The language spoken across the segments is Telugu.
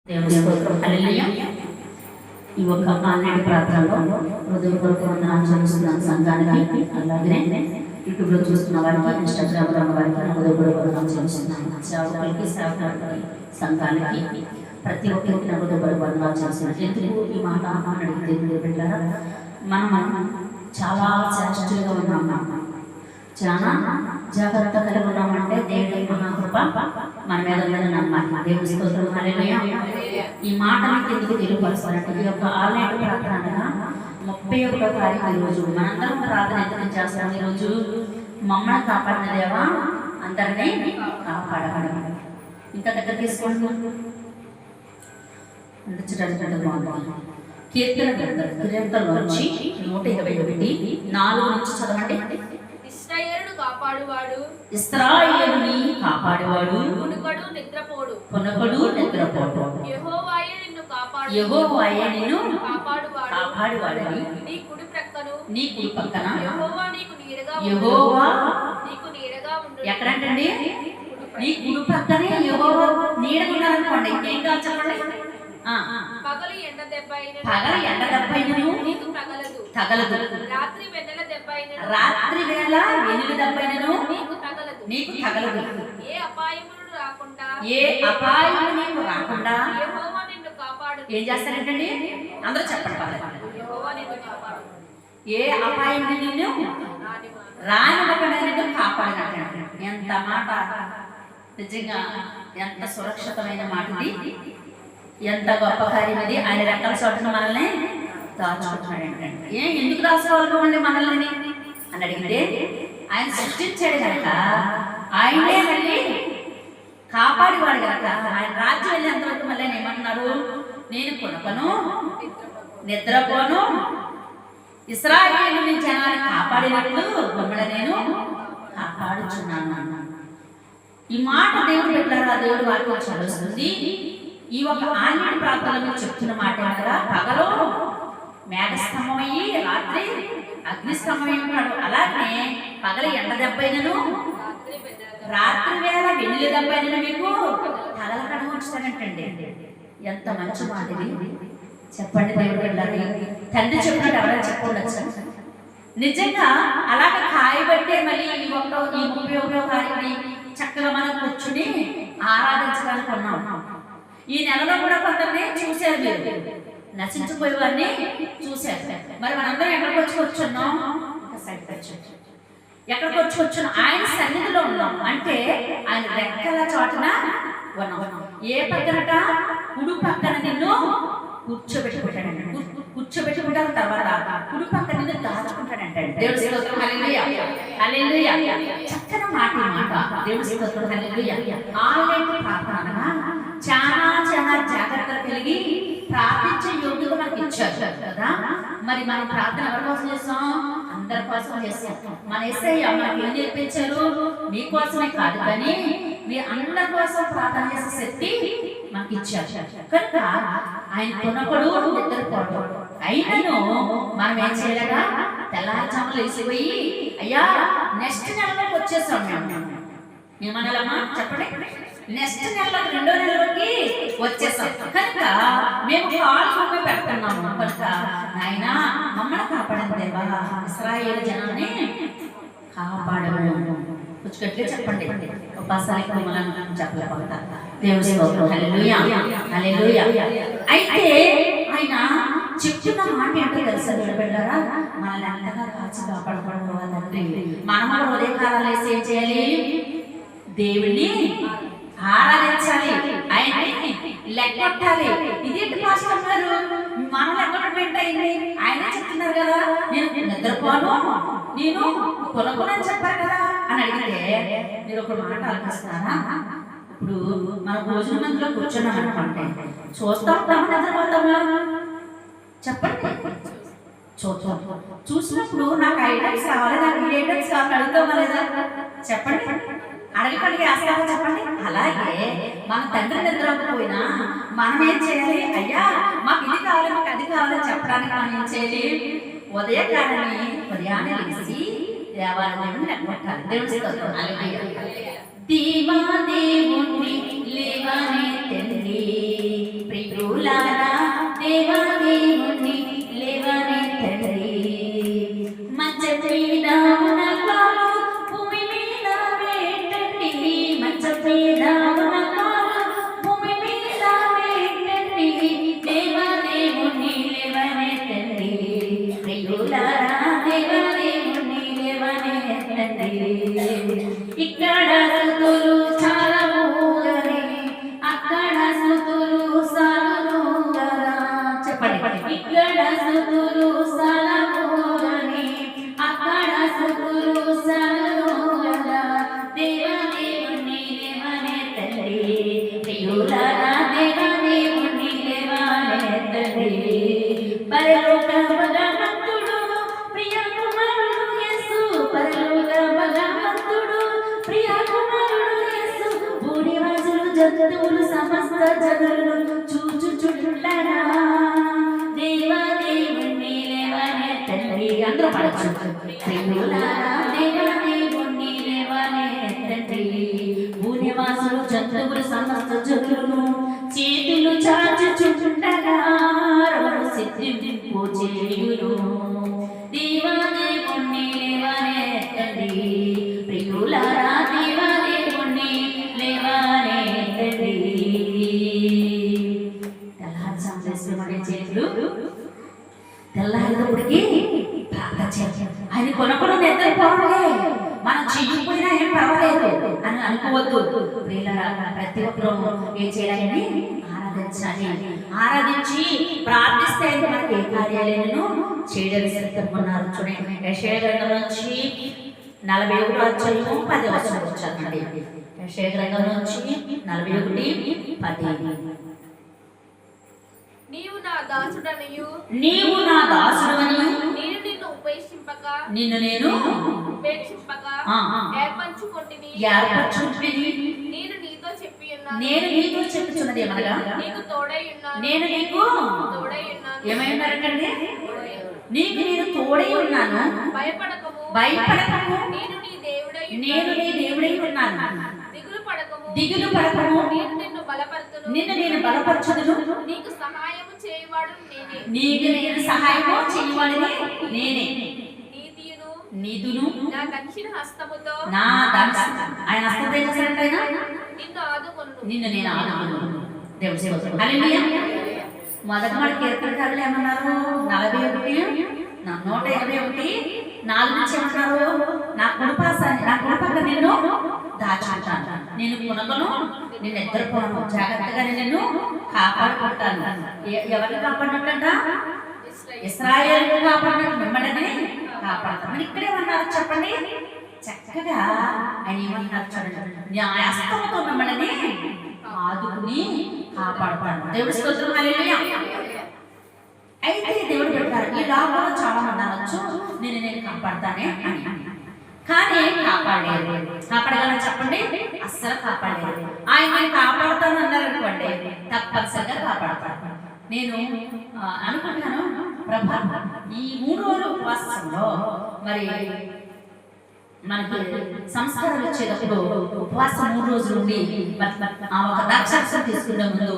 దేవుని స్తోత్రం. హల్లెలూయా. ఈ ఒక్క ఆన్లైన్ ప్రార్థనలో హృదయపూర్వక వందనాలు చెల్లిస్తున్నాను సంఘానికి, అలాగే యూట్యూబ్లో చూస్తున్న వారికి, ఇన్స్టాగ్రామ్లో ఉన్న వారికి హృదయపూర్వక వందనాలు చెల్లిస్తున్నాను. సేవకులకి, సేవకులకి, సంఘానికి ప్రతి ఒక్కరికి హృదయపూర్వక వందనాలు చేస్తున్నాను. ఎందుకు ఈ మాట అని అడిగితే దేవుడు పెట్టారా, మనం చాలా శ్రేష్ఠులుగా ఉన్నాం, చాలా జాగ్రత్త కలిగి ఉన్నామంటే దేవుడి మహాకృప మన మీద ఉందని నమ్మాలి. దేవుని స్తోత్రం. హల్లెలూయా. ఈ మాట మీకు ఎందుకు తెలియపరుస్తారంటే, ఈ యొక్క ఆన్లైన్ ప్రార్థన 31వ తారీఖు ఈరోజు మనందరం ప్రార్థన ఎందుకు చేస్తాం. ఈరోజు మమ్మల్ని కాపాడిన దేవా అందరినీ కాపాడగల. ఇంకా దగ్గర తీసుకోండి. బాగుంది. కీర్తనలు వచ్చి 121 నుంచి చదవండి. ఇశ్రాయేలుని కాపాడువాడు పునకడు నిద్రపోడు. యెహోవాయే నిన్ను కాపాడువాడని నీ కుడి పక్కన యెహోవా ఎక్కడంటండి, నీ కుడి పక్కనే యెహోవా నీడకున్నారనుకోండి. ఇంకేం కాదు చెప్పండి. పగలు ఎండ దెబ్బ అయినను తగలదు, రాత్రి వేళ వెనులు దెబ్బ అయినను నీకు తగలదు. ఏ అపాయము నీకు రాకుండా ఏం చేస్తారంటండి, అందరూ చెప్పండి. ఏ అపాయం నిన్ను రానివ్వకుండా నిన్ను కాపాడినట్టు. ఎంత మాట, నిజంగా ఎంత సురక్షితమైన మాట ఇది, ఎంత గొప్ప కార్యం ఇది. ఆయన రెక్కల చోటున మనల్ని దాచుకుంటున్నాడంటే, ఎందుకు దాచుకోవాలి మనల్ని అని అడిగితే, ఆయన సృష్టించాడు కనుక, ఆయనే మళ్ళీ కాపాడివాడు కనుక, ఆయన రాజ్యం వెళ్ళేంతవరకు మళ్ళీ ఏమన్నారు, నేను కొనకను నిద్రపోను, ఇశ్రాయేలు జనాన్ని కాపాడినట్లు మమ్మల్ని నేను కాపాడుచున్నాను. ఈ మాట దేవుడు పెట్టారు. ఆ దేవుడు వాక్యం చదువుతుంది. ఈ ఒక ఆన్లైన్ ప్రాంతాలలో చెప్తున్న మాట అనగా, పగలో మేఘస్తంభమయ్యి రాత్రి అగ్నిస్తంభమై ఉన్నాడు. అలాగే పగల ఎండ దెబ్బైనను రాత్రి వేళ వెన్నెల దెబ్బైనను మీకు తగలకడ ఉంచుతానంటండి. ఎంత మంచి మాట ఇది చెప్పండి. దేవుడు వెళ్ళాలి, తండ్రి చెప్పినట్టు ఎవరైనా చెప్పవచ్చు. నిజంగా అలాగే కాయబట్టే మళ్ళీ ఈ 31వ తారీఖుని చక్కగా మనం కూర్చుని ఆరాధించడానికి ఉన్నాం. ఈ నెలలో కూడా కొందరిని చూశారు, మీరు నశించిపోయే వారిని చూశారు. మరి మనందరం ఎక్కడికి వచ్చి కూర్చున్నాం, ఎక్కడికి వచ్చి కూర్చున్నాం, ఆయన సన్నిధిలో ఉన్నాం. అంటే ఆయన రెక్కల చోటన ఉన్నాం. ఏ పక్కనట, కుడి పక్కన నిన్ను కూర్చోబెట్టుకుంటాడంట. కూర్చోబెట్టుకుంటారు, తర్వాత కుడి పక్కన నిన్ను దాచుకుంటాడంట. దేవుడి స్తోత్రం. హల్లెలూయా. హల్లెలూయా. చక్కని మాట దేవుడి స్తోత్రం. హల్లెలూయా. ఆన్లైన్ ప్రార్థన చాలా జాగ్రత్తలు కలిగి ప్రార్థించే యోగ్యత మనకి ఇచ్చారు కదా. మరి మనం ప్రార్థన ఎవరి కోసం చేస్తాం, అందరి కోసం చేస్తాం. మన యేసయ్య మనకి ఏం నేర్పించారు, మీకోసమే కాదు కానీ మీ అందరి కోసం ప్రార్థన చేసే శక్తి మనకి ఇచ్చారు కనుక ఆయన కొనకడు నిద్రపోవడం. అయినను మనం ఏం చేయలేదా, తెల్లారుజాములు వేసిపోయి అయ్యా నెక్స్ట్ నెలలోకి వచ్చేసాం మేమనలమ్మా చెప్పండి. నెక్స్ట్ నెలలో 2వ నెలలోకి వచ్చేసాం కనుక మేము కాళ్ళు పెడుతున్నాము. కనుక ఆయన మమ్మల్ని కాపాడిన దేవా, ఇశ్రాయేలు జనాన్ని కాపాడము. కూర్చుకట్లే చెప్పండి. ఉపాసానికి మిమ్మల్ని చెప్పలేకపోతా. దేవుడి స్తోత్రం. హల్లెలూయా. హల్లెలూయా. అయితే ఆయన చెప్తున్న మాట ఏంటో తెలుసా నిలబెట్టారా, మనల్ని అంతగా కాచి కాపాడుకోవాలంటే మనము ఉదయకాలాలు వేసి ఏం చేయాలి, దేవుణ్ణి ఆరాధించాలి, ఆయన్ని లెక్కెట్టాలి. ఇదేంటి పాస్టర్ గారు మనం లెక్కటం అయింది, ఆయన చెప్తున్నారు కదా, నేను నిద్రపోను నేను కొనుక్కోనని చెప్పారు కదా అని అడిగితే, మీరు ఒక మాట ఆలోచిస్తారా, ఇప్పుడు మన భోజన మందిలో కూర్చున్నాం అనుకుంటే చూస్తాం నిద్రపోతామా చెప్పండి. చూసినప్పుడు నాకు ఐటమ్స్ కావాలి, నాకు ఈ ఐటమ్స్ కావాలి అడుగుతామా లేదా చెప్పండి. అడగడానికి ఆస్కారం చెప్పండి. అలాగే మన తండ్రి నిద్రపోయినా మనం ఏం చేయాలి, అయ్యా మాకు ఇది కావాలి, మాకు అది కావాలని చెప్పడానికి మనం ఏం చేయాలి, ఉదయాన్నే లేచి దేవాలయాన్ని లెక్కపెట్టాలి. దేవుడి స్తోత్రం. హల్లెలూయా. దీవా దేవుణ్ణి లేవనెత్తండి, పాడచ్చు. ప్రియులారా లేవనే కొన్ని లేవనే తండ్రి, భూనివాసులు జంతువులు సమస్త జనులను చేతులు చాచుచుండగా సిద్ధింపు చేయును. దేవానే కొన్ని లేవనే తండ్రి, ప్రియులారా దేవానే కొన్ని లేవనే తండ్రి. తెల్లారి చేతులు తెల్లారినప్పటికీ ప్రార్థన చేయాలి. ఆయన కొనకుండా నిద్రపోవడే, మనం చెయ్యకపోయినా ఏం పర్వాలేదు అని అనుకోవద్దు. ప్రతి ఒక్కరూ ఏం చేయాలని ఆరాధించాలి. ఆరాధించి ప్రార్థిస్తే మనకి ఏ కార్యాలయాలను చేయడానికి సిద్ధమన్నారు. చూడండి యెషయా గ్రంథం నుంచి 41వ అధ్యాయము 10వ వచనం చదవండి. యెషయా గ్రంథం నుంచి 41:10. నీవు నా దాసుడనియు నేను నిన్ను ఉపేక్షింపక ఏర్పరచుకొంటిని. నేను నీతో చెప్పుచున్నది ఏమనగా నీకు తోడై ఉన్నాను. నేను నీకు ఏమై ఉన్నారంటే నీకు నేను తోడై ఉన్నాను. భయపడకము. నేను నీ దేవుడై ఉన్నాను. దిగులు పడకము. నిన్ను నేను బలపరచుదును. నీకు సహాయము చేయవాడు నేనే. నీకు నేను సహాయము చేయవాడిని నేనే. నీతును నా దక్షిణ హస్తముతో ఆయన హస్తం చేశారంటైనా నిన్ను ఆదుకొను. నిన్ను నేను ఆదుకొను. దేవుని సేవ. హల్లెలూయా. మొదటి మాట కీర్తనకారులు ఏమన్నారు? 41:121 నుంచి ఏమన్నారు? నా కుడిపక్క నిన్ను దాచుకుంటాను, నేను కొనగను, నేను నిద్రపోను, జాగ్రత్తగా నిన్ను కాపాడుకుంటాను. ఎవరిని కాపాడినట్టంట? ఇశ్రాయేలును కాపాడినట్టు మిమ్మల్ని కాపాడతాను. మరి ఇక్కడేమన్నారు చెప్పండి? చక్కగా ఆయన ఏమన్నారు చూడండి, న్యాయస్థముతో మిమ్మల్ని ఆదుకుని కాపాడతాను. దేవుడి స్తోత్రం. హల్లెలూయా. అయితే దేవుడు పెట్టారు, ఈ లోకంలో చాలా మంది అనొచ్చు నేను కాపాడతానే అని, కానీ కాపాడగలని చెప్పండి? అస్సలు కాపాడలేదు. ఆయన కాపాడుతాను అన్నారు అనుకోండి, తప్పనిసరిగా కాపాడతాను. నేను అనుకుంటాను, ప్రభా ఈ 3 రోజుల ఉపవాసంలో మరి మనకి సంస్కారాలు వచ్చేటప్పుడు ఉపవాసం 3 రోజులు ఉండి ఆ ఒక ద్రాక్షారసం తీసుకునే ముందు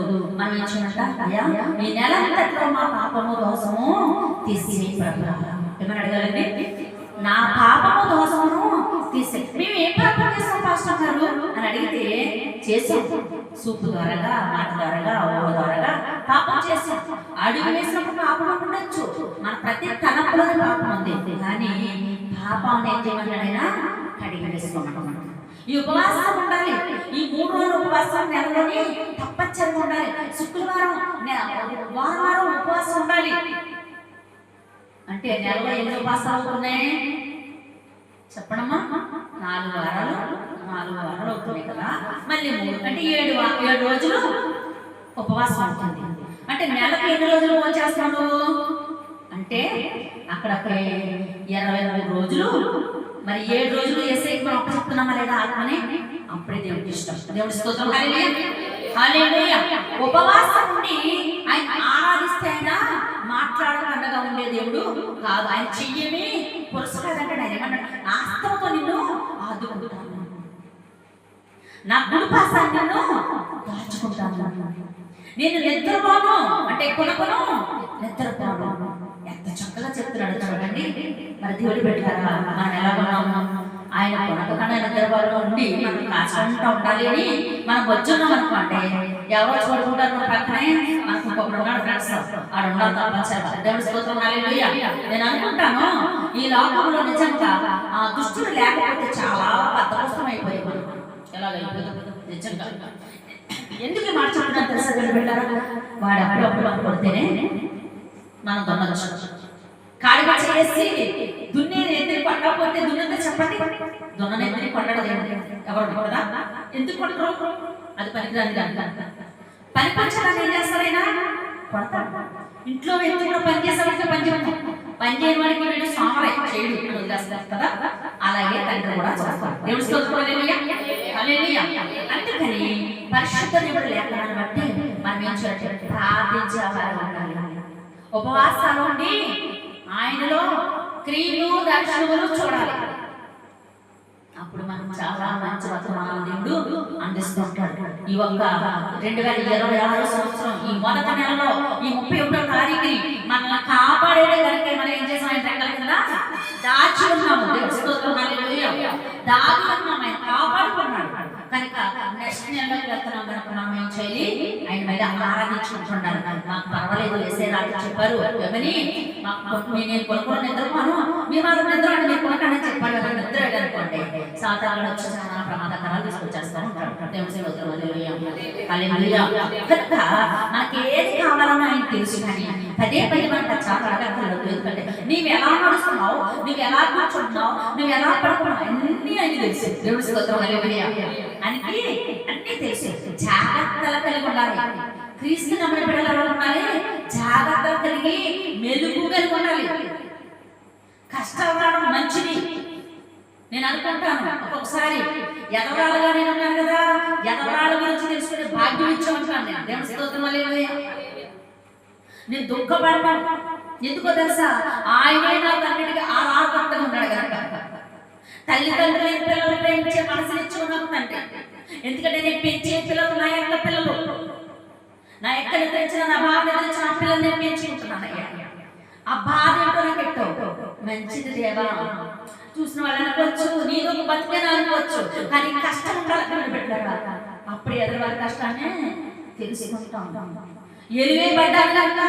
మనం ఇచ్చినట్ట, అయ్యా ఈ నెల అంతట్లో మా పాపము దోషము తీసేయి ప్రభా. ఏమని అడగాలండి? నా పాపము దోషమును తీసే. మేము ఏం పాపం చేస్తాం పాస్టర్ గారు అని అడిగితే, చేసాం. సూపు ద్వారాగా, మాట ద్వారాగా, ఊహ ద్వారాగా పాపం చేసాం. అడుగు వేసినప్పుడు పాపం ఉండొచ్చు, మన ప్రతి తలంపులోనే పాపం ఉంది. కానీ పాపం ఏం చేయమంటాడైనా కడిగి వేసుకోమంటాం. ఈ ఉపవాసం ఉండాలి. ఈ 3 రోజుల ఉపవాసం నెలలోని తప్పనిసరిగా ఉండాలి. శుక్రవారం వారం ఉపవాసం ఉండాలి. అంటే నెలలో ఎన్ని ఉపవాసాలు అవుతున్నాయి చెప్పడమ్మా? 4 వారాలు అవుతున్నాయి కదా. మళ్ళీ 3 అంటే 7 రోజులు ఉపవాసం అవుతుంది. అంటే నెలకు ఎన్ని రోజులు చేస్తున్నాడు అంటే అక్కడ 23 రోజులు. మరి 7 రోజులు యేసయ్యకి మనం అప్పచెప్తున్నామా లేదా ఆత్మని? అప్పుడే దేవుడికి ఇష్టం. దేవుడి స్తోత్రం. హల్లెలూయా. ఉపవాసం ఉండి ఆయన ఆరాధిస్తే ఆయన మాట్లాడకుండా ఉండే దేవుడు కాదు. ఆయన చెయ్యమే పురస్కారంటే ఆయన ఏమన్నాడు? నా హస్తంతో నిన్ను ఆదుకుంటాను, నా కుడిపాసాన్ని నిన్ను దాచుకుంటాను, నేను నిద్రపోను అంటే కొనకొను నిద్రపోను. ఎంత చక్కగా చెప్తున్నాడు చూడండి. మరి దేవుడు పెట్టారా మనం ఎలా ఉన్నాము? ఆయన కొనకన్నా నిద్రపోలో ఉండి మనం కాచుకుంటూ ఉండాలి అని మనం వచ్చున్నాం అనుకోండి, ఎవరో చూడుకుంటారు మన పక్కనే, మనకు ఇంకొకటి ఉన్నాడు ఫ్రెండ్స్, ఆడ ఉండాలి తప్పనిసరిగా. దేవుడి స్తోత్రం. హల్లెలూయా. నేను అనుకుంటాను ఈ లోకంలో నిజంగా ఆ దుష్టుడు లేకపోతే చాలా బద్ధకష్టం అయిపోయింది. ఎలాగైపోతుంది నిజంగా. ఎందుకు మార్చుకుంటాను తెలుసా పెట్టారా? వాడు అప్పుడప్పుడు కొడితేనే మనం దొంగచ్చు. కాడిగా చేసి దున్నేది ఎత్తిని కొట్టకపోతే దున్నంతా చెప్పండి, దున్నని ఎత్తిని కొట్టడం ఎవరు కొడదా? ఎందుకు కొట్టరు? అది పనికిరాని పని పంచడానికి ఏం చేస్తారైనా కొడతాడు. ఇంట్లో వ్యక్తి కూడా పని చేసేవాడికి పని చేయని వాడికి వీడు సామరై చేయడు వదిలేస్తారు కదా. అలాగే తండ్రి కూడా చేస్తాడు. దేవుడి స్తోత్రం. హల్లెలూయా. అందుకని పరిశుద్ధ దేవుడు లేఖనాన్ని బట్టి మనం ఏం చేయాలి? ప్రార్థించేవారు ఉండాలి. ఉపవాసాలు ఉండి ఆయనలో క్రీము దర్శనములు చూడాలి. అప్పుడు మనం చాలా మంచి వర్తమానం దేవుడు అందిస్తుంటాడు. ఈ ఒక్క 2026 సంవత్సరం ఈ మొదటి నెలలో ఈ 31వ తారీఖుని మనల్ని కాపాడేదే కనుక మనం ఏం చేసాం? ఆయన రెక్కల కింద దాచి ఉన్నాము. దేవుడి స్తోత్రం, హల్లెలూయా. దాచి ఉన్నాము, ఆయన కాపాడుకున్నాడు కనుక నెక్స్ట్ నెలలోకి వెళ్తున్నాం కనుక మనం ఏం చేయాలి? ఆయన మీద ఆరాధించుకుంటున్నాడు. మాకు పర్వాలేదు, వేసే రాత్రి చెప్పారు ఏమని, నేను కొనుక్కోవడం నిద్రపోను, మీ మాత్రం నిద్ర అంటే మీరు కొనకని చెప్పాడు కదా. నిద్ర అనుకోండి సాతాను వచ్చి చాలా ప్రమాదకరాలు తీసుకొచ్చేస్తూ ఉంటాడు. దేవుడి స్తోత్రం, హల్లెలూయా, హల్లెలూయా. కనుక మనకి ఏది కావాలని ఆయన తెలుసు. కానీ పదే మనకు చాలా అడగక్కర్లేదు. ఎందుకంటే నీవు ఎలా నడుస్తున్నావు, నువ్వు ఎలా కూర్చుంటున్నావు, నువ్వు ఎలా పడుకున్నావు అన్నీ ఆయన తెలుసు. దేవుడి స్తోత్రం, హల్లెలూయా. అన్నీ తెలుసు. జాగ్రత్తలు కలిగి ఉండాలి. క్రీస్తు నమ్మిన బిడ్డలు ఎవరు ఉండాలి? జాగ్రత్తలు కలిగి మెలుగు కలిగి ఉండాలి. కష్టాలు రావడం మంచిది. నేను అనుకుంటాను ఒక్కొక్కసారి ఎదవరాలుగా నేను ఉన్నాను కదా, ఎదవరాల గురించి తెలుసుకునే భాగ్యం ఇచ్చామంటాను నేను. దేవుడి స్తోత్రం, హల్లెలూయా. నేను దుఃఖపడతాను. ఎందుకో తెలుసా? ఆయనే నాకు అన్నిటికీ ఆధారపడతా ఉన్నాడు కనుక. తల్లిదండ్రులు లేని పిల్లలు ప్రేమించే మనసుని ఇచ్చి ఉన్నాను తండ్రి. ఎందుకంటే నేను పెంచే పిల్లలు నా యొక్క పిల్లలు, నా యొక్క నిద్రించిన నా బాధ నిద్రించిన నా పిల్లలు నేను పెంచుకుంటున్నాను. ఆ బాధ ఏంటో నాకు పెట్టావు. మంచిది దేవా, చూసిన వాళ్ళు అనుకోవచ్చు, నీకు ఒక బతికేనా అనుకోవచ్చు, కానీ కష్టం ఉండాలని పెట్టారు. అప్పుడు ఎదురువారి కష్టాన్ని తెలుసుకుంటాం. ఎలివే పడ్డాను కనుక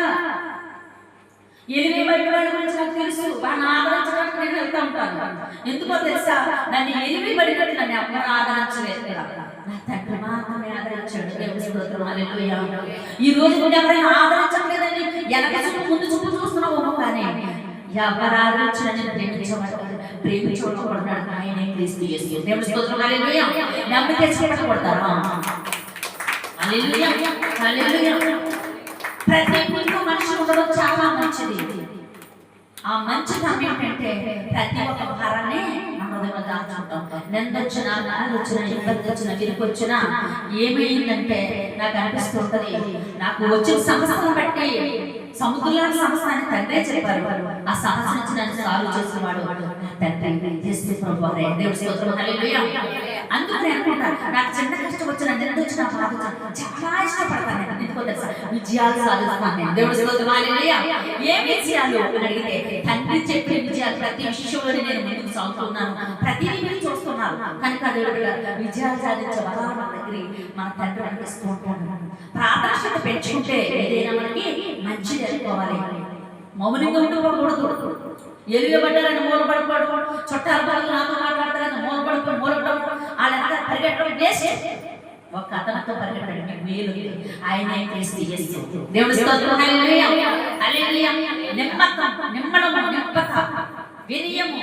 ఎలివే పడ్డ వాడి గురించి నాకు తెలుసు. వాడిని ఆదరించడానికి నేను వెళ్తూ ఉంటాను. ఎందుకో తెలుసా? నన్ను ఎలివే పడినట్టు నన్ను ఎవరు ఆదరించలేదు, నా తండ్రి మాత్రమే ఆదరించాడు. దేవుడి స్తోత్రం, హల్లెలూయా. ఈ రోజు కూడా ఎవరైనా ఆదరించట్లేదని వెనక చూపు ముందు చూపు చూస్తున్నావు, కానీ ఎవరు ఆదరించిన నేను ప్రేమించబడుతున్నాడు ఆయనే క్రీస్తు యేసు. దేవుడి స్తోత్రం, హల్లెలూయా. నమ్మితే చేపట్టబడతారు. హల్లెలూయా, హల్లెలూయా. ప్రతి ఒక్క మనిషి ఉండడం చాలా మంచిది. ఆ మంచి సమయం ఏంటంటే ప్రతి ఒక్క భారాన్ని మనం దాచుకుంటాం. నిందొచ్చినా, నాదొచ్చినా, ఇబ్బంది వచ్చినా, విరుకొచ్చినా ఏమైందంటే నాకు అనిపిస్తుంటది, నాకు వచ్చిన సమస్యను బట్టి సముద్రంలోని సమస్య అని తండ్రే చెప్పారు. ఆ సమస్య నుంచి నన్ను సాల్వ్ చేసిన వాడు తండ్రి యేసు ప్రభువే. దేవుడి స్తోత్రం, హల్లెలూయా. అందుకు నేను అనుకుంటాను, నాకు చిన్న కష్టం వచ్చిన, నింద వచ్చిన, బాధ వచ్చిన చాలా ఇష్టపడతాను నేను. ఎందుకో తెలుసా? విజయాలు సాధిస్తాను నేను. దేవుడి స్తోత్రం, హల్లెలూయా. ఏం విజయాలు అని అడిగితే తండ్రి చెప్పే విజయాలు. ప్రతి విషయంలోనే నేను ముందుకు సాగుతున్నాను, ప్రతిదీ మీరు చూస్తున్నారు కనుక విజయాలు సాధించే బలాలు మన దగ్గర మన తండ్రి అనిపిస్తూ ఉంటాను. ప్రార్థన పెంచుకుంటే ఏదైనా మనకి మంచిది అనుకోవాలి. మౌనంగా ఉండిపోకూడదు. ఎలుగబడ్డారని మూలపడిపోవడం, చుట్టాల బాగా నాతో మాట్లాడతారని మూలపడడం, వాళ్ళంతా పరిగెట్టడం వేస్ట్. ఒక అతనితో పరిగెట్టడం మీకు మేలు. ఆయన క్రీస్తు యేసు. దేవుడి స్తోత్రం, హల్లెలూయా, హల్లెలూయా. నిమ్మడము, నింపత, వినయము,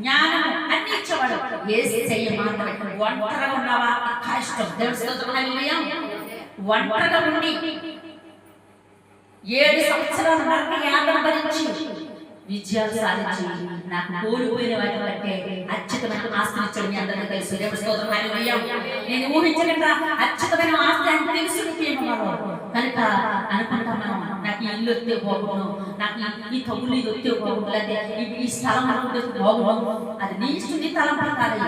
జ్ఞానము అన్ని ఇచ్చేవాడు యేసయ్య మాత్రమే. ఒంటరిగా ఉన్నావా? కష్టం. దేవుడి స్తోత్రం, హల్లెలూయా. ఒంటరిగా ఉండి 7 సంవత్సరాలు నరక యాతన భరించి విజయాలు సాధించి నాకు కోల్పోయిన వాటి కంటే అత్యుతమైన ఆస్తిని ఇచ్చాడు. మీ అందరికీ తెలుసు. దేవుడి స్తోత్రం, హల్లెలూయా. నేను ఊహించలేక అత్యుతమైన ఆస్తి అని తెలుసు కనుక అనుకుంటాం మనం, నాకు ఈ ఇల్లు వస్తే బాగుండు, నాకు ఈ తగులు ఇది వస్తే బాగుండు, లేదా ఈ స్థలం బాగుండు. అది నీ ఇష్టం, నీ తలంపలు కాదు,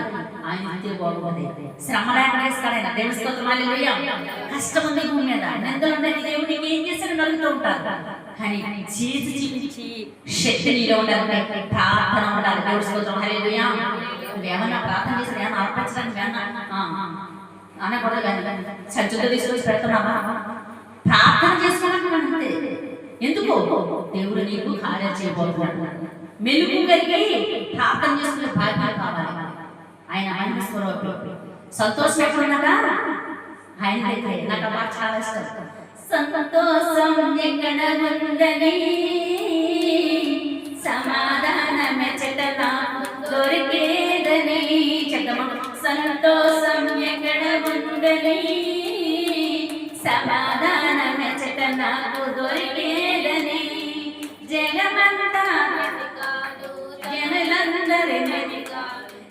ఆయన వస్తే బాగుంటుంది. శ్రమ లేకడేస్తాడైనా. దేవుడి స్తోత్రం, హల్లెలూయా. కష్టం ఉంది భూమి మీద, నిందలు దేవుడికి ఏం చేశాడు నలుగుతూ ఉంటారు. కానీ చేసి చూపించి శక్తి నీలో ఉండాలి, ప్రార్థన ఉండాలి. దేవుడి స్తోత్రం, హల్లెలూయా. నువ్వేమన్నా ప్రార్థన చేసిన ఏమన్నా అర్పించడానికి అనకూడదు, కానీ సజ్జుతో తీసుకొచ్చి పెడుతున్నావా? ప్రార్థన చేసుకోవాలంటున్నాను అంతే. ఎందుకు? దేవుడు నీకు కార్యం చేయబోతున్నాడు. మెలుగు కలిగి ప్రార్థన చేసుకునే భాగ్యం కావాలి. ఆయన ఆయన స్వరూపం. సంతోషం ఎక్కడున్నాక ఆయన అయితే నాకు మాట చాలా ఇష్టం. సంతోషం ఎక్కడ ఉందని సమాధానమే చెడ్డ దొరికేదని చెడ్డమా. సంతోషం ఎక్కడ ఉందని సమాధానమే చెడ్డ నాకు దొరికేదని జగమంతా జనులందరినీ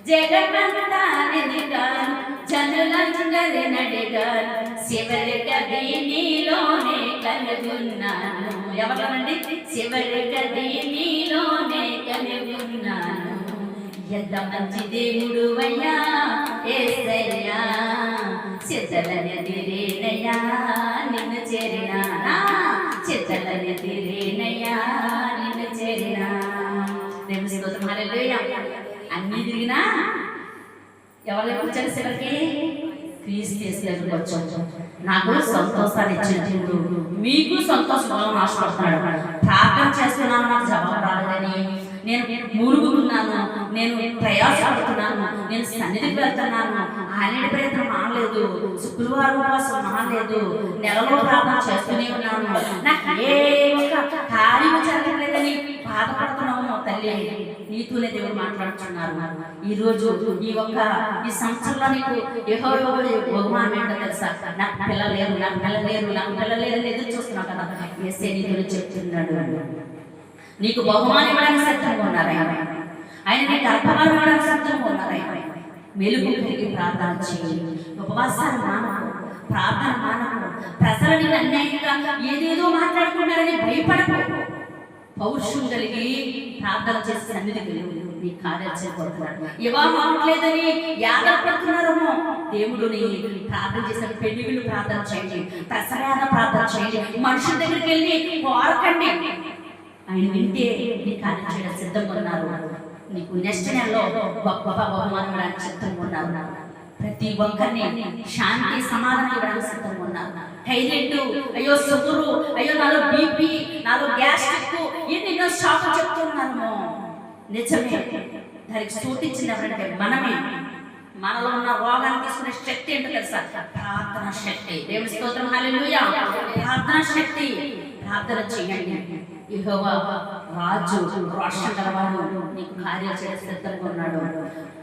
జగమంతా వెదిగాను, జనులందరినడిగాను, చివరిగా నీలోనే కనుగొన్నాను. ఎవరండి? చివరిగా నీలోనే కనుగొన్నాను. ఎంత మంచి దేవుడు అయ్యా యేసయ్యా, చిత్తలని తిరేనయ్యా నిన్ను చేరినా, చిత్తలని తిరేనయ్యా నిన్ను చేరినా. దేవుని స్తోత్రం, హల్లెలూయా. అన్ని తిరిగినా ఎవరు వచ్చారు? చివరికి క్రీస్తు యేసు వచ్చాడు. నాకు సంతోషాన్ని ఇచ్చిన దేవుడు మీకు సంతోషం ఆశపడుతున్నాడు. ప్రార్థన చేస్తున్నాను, నాకు జవాబు రాలేదని నేను మూలుగుతున్నాను, నేను ప్రయాసపడుతున్నాను, నేను సన్నిధికి వెళ్తున్నాను, ఆయన ప్రయత్నం మానలేదు, శుక్రవారం కోసం మానలేదు, నెలలో ప్రార్థన చేస్తూనే ఉన్నాను, నాకు ఏ ఒక్క కార్యం జరగలేదని బాధపడుతున్నాము తల్లి. నీతోనే దేవుడు మాట్లాడుతున్నారు. ఈ రోజు ఈ సంవత్సరంలో నీకు యెహోవా బహుమానం ఏంటో తెలుసా? నాకు పిల్లలేరు, నాకు పిల్లలేరు, నాకు పిల్లలేరు అని ఎదురు చూస్తున్నావు కదా. యేసే నీతో చెప్తున్నాడు, నీకు బహుమానం ఇవ్వడానికి సిద్ధంగా ఉన్నారు ఆయన, నీకు అర్పణలు ఇవ్వడానికి సిద్ధంగా ఉన్నారు ఆయన. మెలుగు కలిగి ప్రార్థన చేయి, ఉపవాసాలు మానవు, ప్రార్థన మానవు. ప్రజలు నీకు అన్యాయంగా ఏదేదో మాట్లాడుకున్నారని భయపడకు. పౌరుషం కలిగి ప్రార్థన చేసి సన్నిధికి నీ కార్యాలు చేయబడుతున్నాడు. ఇవా మాట్లేదని యాదపడుతున్నారేమో, దేవుడిని ప్రార్థన చేసిన పెళ్లిళ్ళు ప్రార్థన చేయండి, ప్రసరాన ప్రార్థన చేయండి, మనుషుల దగ్గరికి వెళ్ళి కోరకండి. ఆయన వింటే నీ కార్యం చేయడం సిద్ధంగా ఉన్నారు. నీకు నెక్స్ట్ నెలలో గొప్ప బహుమానం సిద్ధంగా ఉన్నారు. ప్రతి ఒక్కరిని శాంతి సమాధానం ఇవ్వడానికి సిద్ధంగా ఉన్నారు. థైరాయిడ్, అయ్యో షుగరు, అయ్యో నాలో బీపీ, నాలో గ్యాస్ట్రిక్, ఎన్నెన్నో షాపులు చెప్తున్నాము. నిజమే, దానికి సూచించింది ఎవరంటే మనమే. మనలో ఉన్న రోగాన్ని తీసుకునే శక్తి ఏంటో తెలుసా? ప్రార్థన శక్తి. దేవుని స్తోత్రం, హల్లెలూయా. ప్రార్థన శక్తి. ప్రార్థన చేయండి. యెహోవా రాజు, రోషం గలవాడు, నీకు కార్యాలు చేయడం సిద్ధంగా ఉన్నాడు.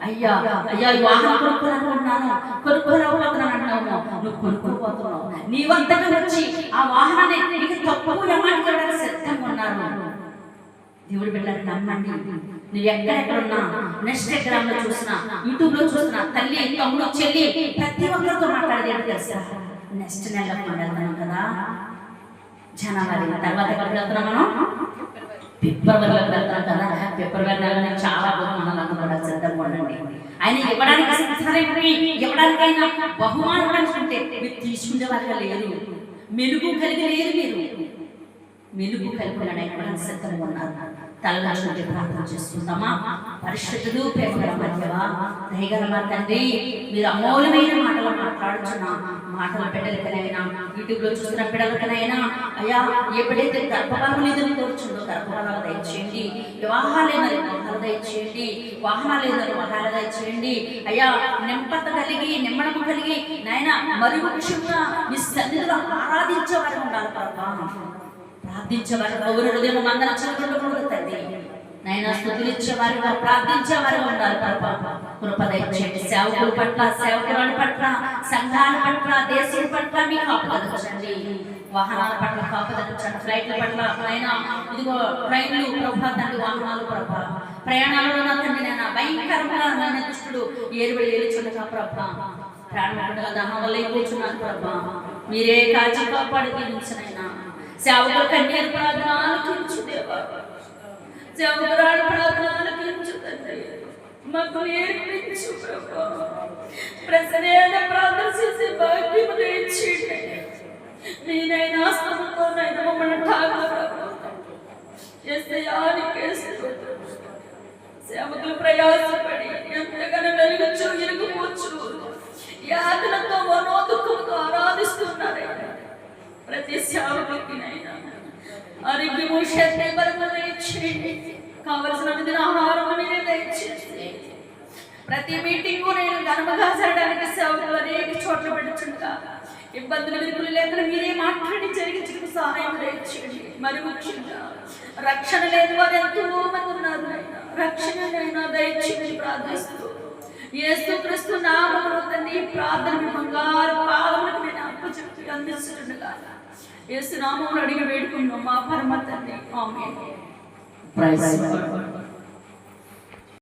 అయ్యా అయ్యా వాహనం కొనుక్కోవాలనుకుంటున్నాను, కొనుక్కోలేకపోతున్నాను అంటున్నావు. నువ్వు కొనుక్కోపోతున్నావు. నీవంతగా వచ్చి ఆ వాహనాన్ని నీకు తక్కువ అమౌంట్ ఇవ్వడానికి సిద్ధంగా ఉన్నారు. దేవుడి బిడ్డలు నమ్మండి. నువ్వు ఎక్కడెక్కడున్నా, ఇన్స్టాగ్రామ్ లో చూసినా, యూట్యూబ్ లో చూసినా, తల్లి తమ్ముడు చెల్లి ప్రతి ఒక్కరితో మాట్లాడేది తెలుసా? నెక్స్ట్ నెలలో వెళ్తున్నాం కదా, జనవరి తర్వాత ఎక్కడికి వెళ్తున్నాం మనం? ఫిబ్రవరిలోకి వెళ్తాం కదా. ఫిబ్రవరి నెలలో చాలా బహుమానాలు కూడా సిద్ధంగా ఉండండి. ఆయన ఇవ్వడానికి ఇవ్వడానికైనా బహుమానం పంచుకుంటే మీరు తీసుకునే వారిగా లేరు, మెలుగు కలిగి లేరు. మీరు మెలుగు కలిగి ఇవ్వడానికి సిద్ధంగా ఉన్నారు. తలదాచుకుంటే ప్రార్థన చేసుకుందామా? పరిశుద్ధుడు, ప్రేమగల మధ్యవా, దయగల మా తండ్రి, మీరు అమూల్యమైన మాటలు మాట్లాడుచున్న మాటల బిడ్డలకనైనా, యూట్యూబ్ లో చూస్తున్న బిడ్డలకనైనా, అయ్యా ఎప్పుడైతే గర్భఫలం లేదని కోరుచుందో గర్భఫలాలు దయచేయండి, వివాహాలేదని వివాహాలు దయచేయండి, వాహనాలేదని వాహనాలు దయచేయండి. అయ్యా నింపత కలిగి, నిమ్మడము కలిగి, నాయన మరి ముఖ్యంగా మీ సన్నిధిలో ఆరాధించేవారు ఉండాలి ప్రభా. ప్రార్థించేవారు పౌరు హృదయం మందన చదువుకుంటూ తండ్రి నాయన స్తుతించేవారుగా, ప్రార్థించేవారుగా ఉండాలి ప్రభా. కృప దయచేయండి. సేవకుల పట్ల, సేవకురాల పట్ల, సంఘాల పట్ల, దేశం పట్ల మీ కాపుదలండి. వాహనాల పట్ల కాపుదలండి. ఫ్లైట్ల పట్ల ఆయన ఇదిగో ట్రైన్లు ప్రభా తండ్రి, వాహనాలు ప్రభా, ప్రయాణాలలో నా తండ్రి నాయన భయంకరంగా నాయన దుష్టుడు ఏరుబడి ఏలుచుండగా ప్రభా, ప్రాణముగా దహనం వల్ల కూర్చున్నాను ప్రభా. మీరే కాచి కాపాడి తీర్చినైనా సేవకుల కన్నీరు ప్రార్థనలు తీర్చుదేవా, సేవకురాలు ప్రార్థనలు తీర్చుతండి. మాకు నేర్పించు ప్రభా. ప్రసరైన ప్రార్థన చేసే భాగ్యము దయచేయండి. నేనైనా ఆస్తమంతో నైనా మమ్మల్ని సేవకులు ప్రయాసపడి ఎంతగానో వెలుగొచ్చు, ఇరుగుపోచ్చు, యాతనతో మనోదుఖంతో ఆరాధిస్తున్నారు. ప్రతి సేవకులకి ఆరోగ్యము, శక్తి, బలము దయచేయండి. కావలసిన విధిన ఆహారం మీరే దయచేసి ప్రతి మీటింగ్ నేను ఘనముగా జరగడానికి సేవకులు అనేక చోట్ల పెడుచుండగా ఇబ్బందులు విరుకులు లేకుండా మీరే మాట్లాడి జరిగించడానికి సహాయం దయచేయండి. మరి ముఖ్యంగా రక్షణ లేని వారు ఎంతో మంది ఉన్నారు. రక్షణనైనా దయచేసి ప్రార్థిస్తూ యేసుక్రీస్తు నామములో తండ్రి ప్రార్థన బంగారు పాదములకు నేను అప్పచెప్పి అందిస్తుండగా యేసు నామములో అడిగి వేడుకున్నాం మా పరమ తండ్రి. ఆమేన్.